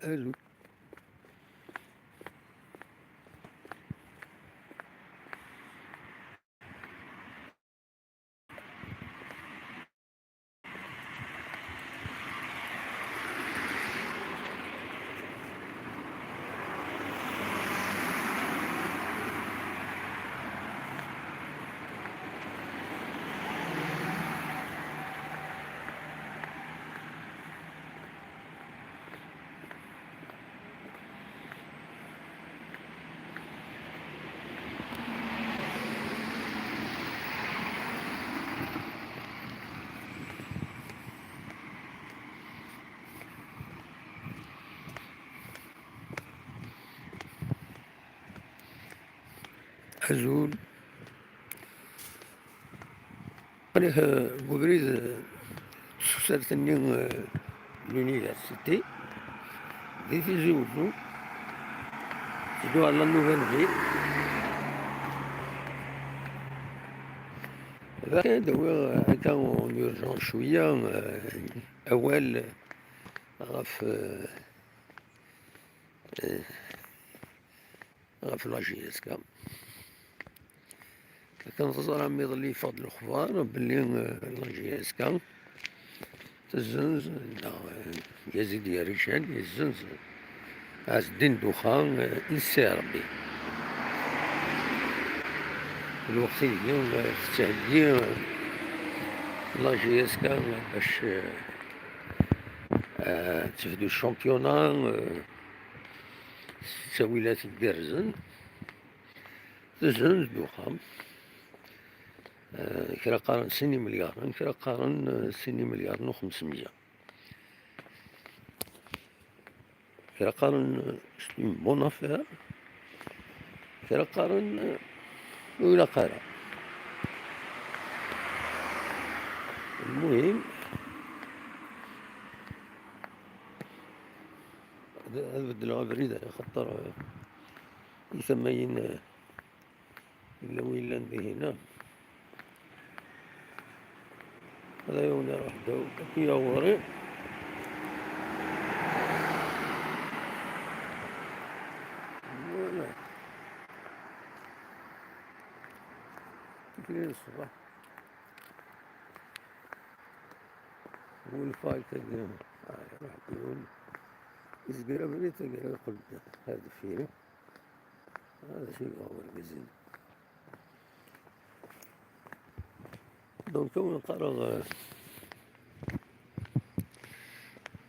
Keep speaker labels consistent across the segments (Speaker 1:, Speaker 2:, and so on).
Speaker 1: ألو. أزول أنا مبريد سالتني l'université دي في زوجو تدو على نوفل فيل كان دوا هكا نرجعو شوية أول غف غف لاجيسكا كنتظر عمي يظلي فضل الأخبار بلي لاجيسكا تزنز يزيد يا رجال يزنز عز الدين دخان لسي ربي الوقت اليوم تستهدي لاجيسكا باش تفدو الشامبيونا تساويلات الدرزن تزنز دخان كرا قارن سني مليار كرا قارن سني مليار و500 كرا قارن سليم بون افير كرا قارن ولا قارن. المهم هذا بدلوها بريدة خطر يسمين إلا ويلان بهنا هذا يوم راح داو كي يوري ولا تكلين الصباح والفايت راح يقول يزقر بريتا قال قلت هذا فيه هذا شيء هو الجزيل دونك كون قرر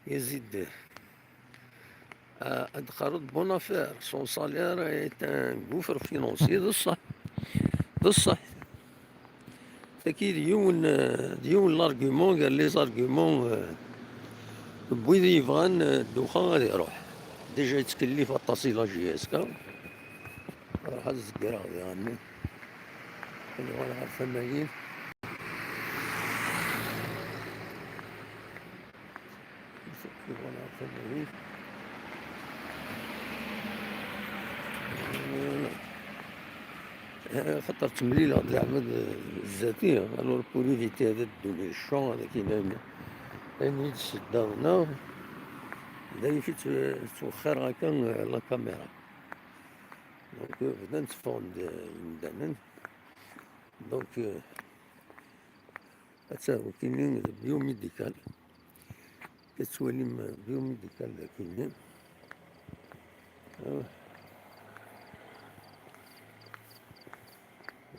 Speaker 1: يزيد ادخل بون افير سون سالير ايت ان غوفر فينونسي ده الصح اكيد ديون لارغيومون قال لي زارغيومون بويذ يبغان الدخان غادي يروح ديجا يتكلف التصيلة جياسكا راح الزكرا غادي يغني اللي غانا عارفة ماين اللي غانا عارفة ماين خاطر تمليل هاد العمد الذاتية الور بوليفيتي هذا الدولي الشون هذا كاين يعني يتشدا هنا دايما توخر هكا لا كاميرا دونك بدا نتفاوند يمدانا دونك حتى هو كاينين بيوميديكال كتولي بيوميديكال كاينين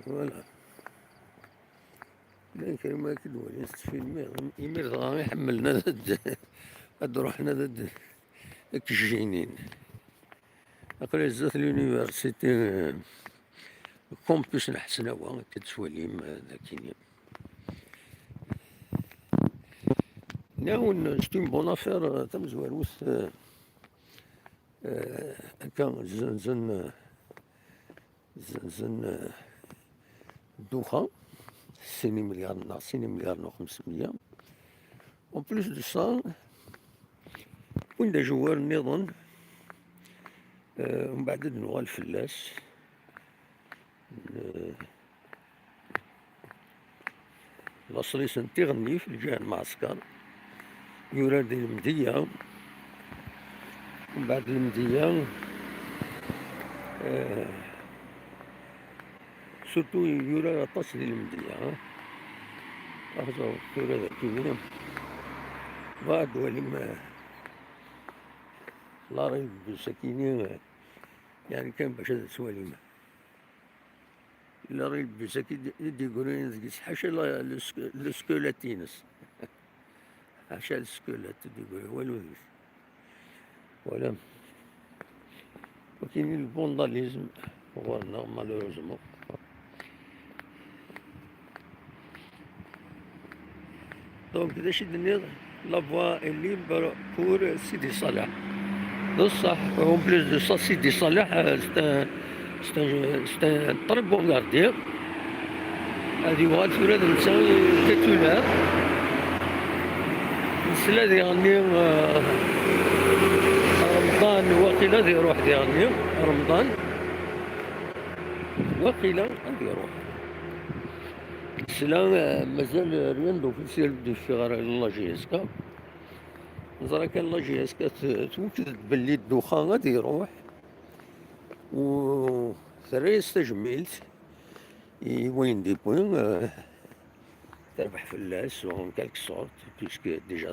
Speaker 1: فوالا لا كريم كدولي نستفيلمي يمير غا يحملنا هاد روحنا هاد كجينين أقرا زات لونيفرسيتي كومبيس نحسناوها كتسواليم هذا كاينين ناون ستون بون افير تمزواروث هكا زنزن الدخان سيني مليار و500 اون بليس دو سا وين دا جوار النظام ومن بعد نوغال الفلاس لاصليس نتيغني في الجهة المعسكر يراد المدية ومن بعد المدية سورتو يورا أطاس ديال المدية أخذوا يورا ذاك اليوم بعد ولما لا ريب بسكينة يعني كان باش هذا سواليما لا ريب بسكين يدي يقولون ذيك حاشا السكولاتينس حاشا السكولات يقولون والو ذيك ولا وكاين الفونداليزم هو مالوروزمون دونك دا شي دنيا لا فوا est libre pour Sidi Salah بصح اون بليس دو سا سيدي صالح c'est un très bon gardien هادي بغات تولاد نتا تيتولار نسلا ديالني رمضان واقيلا دي يروح ديالني رمضان واقيلا غادي يروح سلا مازال ريان دوفيسيال دو فيغ لا جي اس كا نظرا كان لا جي اس كا توكد باللي الدخان غادي يروح و ثري استجملت وين دي بوين تربح فلاس اون كالك سورت بيسكو ديجا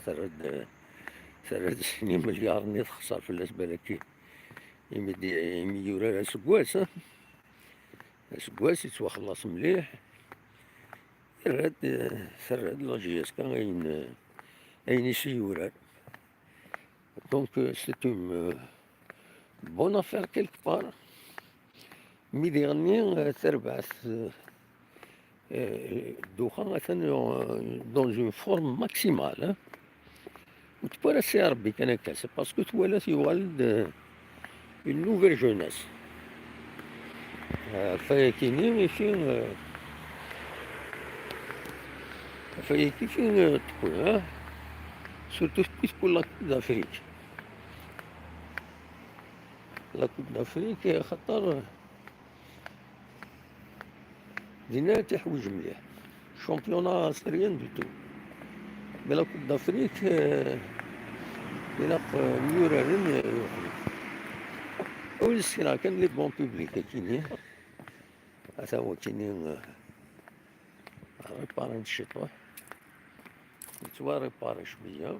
Speaker 1: ثلاث سنين مليار نيت خسر فلاس بالك يمي يورا سكواس سكواس يتوخلص مليح ثرد لا جي اس كا اين يسيورا دونك سي اون بون افير كيلك بار مي ديغني تربعث الدخان دون اون فورم ماكسيمال وتبارا سي ربي كان هكا سي باسكو توالات يولد اون نوفيل جوناس فايكيني فين تكون سورتو تكون لا كوب دافريك لا كوب دافريك خاطر دينا تحويج مليح شامبيونا سي ريان دو تو مي لا كوب دافريك يلاق ميورارين يخرج ويسكنا كان لي بون بوبليك كاينين هذا هو كاينين ريبارين الشطوة يتوا ريباري شوية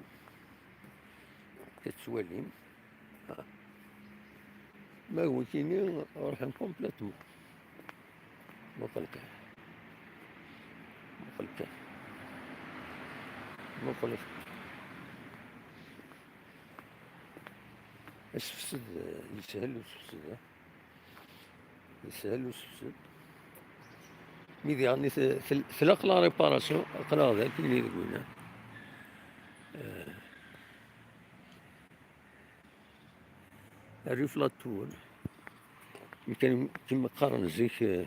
Speaker 1: كتسواليم ما هو كاينين رايحين كومبليتمون مقلقة السفسد يسهل ويسفسد ميدي يعني ثلاق لا ريباراسيون اقرا هذا كاين اللي يقولنا الريف لاطول يمكن كيما قارن زيك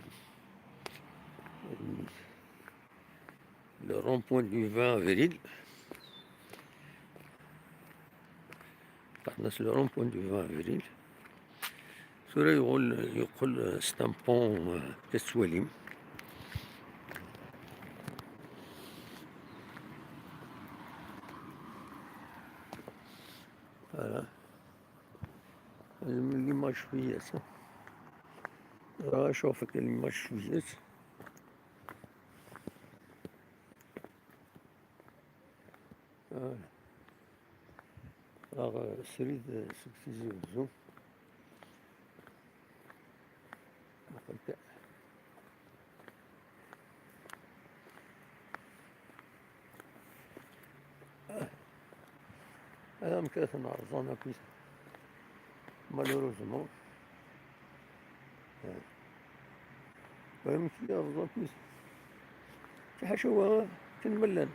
Speaker 1: لو رون بوين دو فان افريل الناس لو رون بوين دو فان افريل سورا يقول سي ان بون كسواليم فوالا ليماج شوية راه شوفك ليماج شوية راه سريد سكسيزي وزو هكا هذا مكاث نعرضنا كويس مالوروزمون فهمتي عرضنا كويس شي حاجة هو كنملان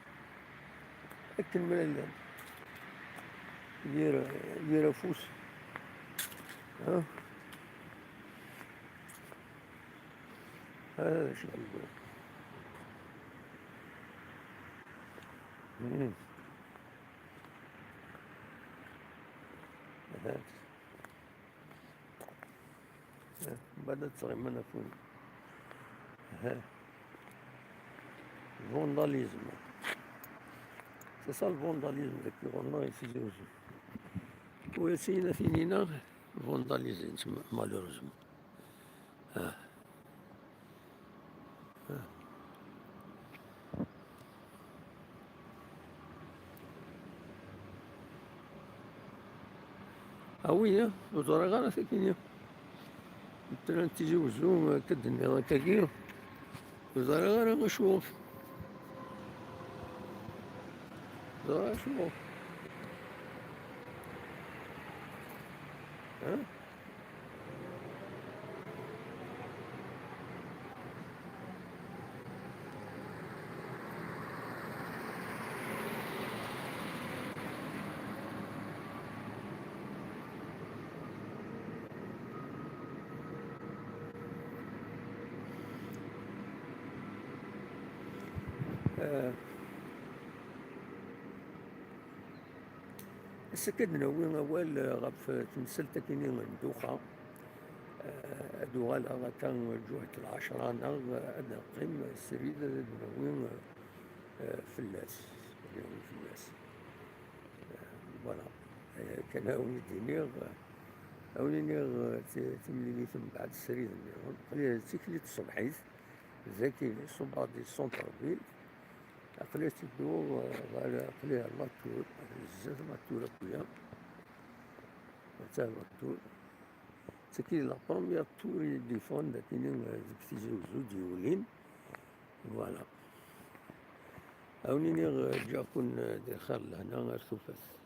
Speaker 1: كنملان يدير فوس هذا شنو نقول بدأت صغيرة فون الفونداليزم سي سا الفونداليزم ذاك اللي قلنا يسيزوزو ويسينا فينينا فونداليزين مالوريزمون. وين وزرا غانا ساكنين مثلا تيجي وزوم كدني هكاكيا وزرا غانا نشوف زرا شوف ها السكدنا وين أول غف تمثلت كيني ندوخة أدوغالا كان جوهة العشرة نغ أنا قيم السريدة وين فلاس اليوم فلاس فوالا كان أوني دينيغ أوني نيغ تمليلي ثم بعد السريدة قليل تكليت الصبحيت زكي صباط دي سونتر فيل قليت الدو قليل لاتور الزاف لاتور أكويا تاع لاتور تكي لا بروميير تور دي فون داكيني ديك تيجي وزو ديولين فوالا أوني نيغ جاكون دي خال لهنا غير ثوفاس.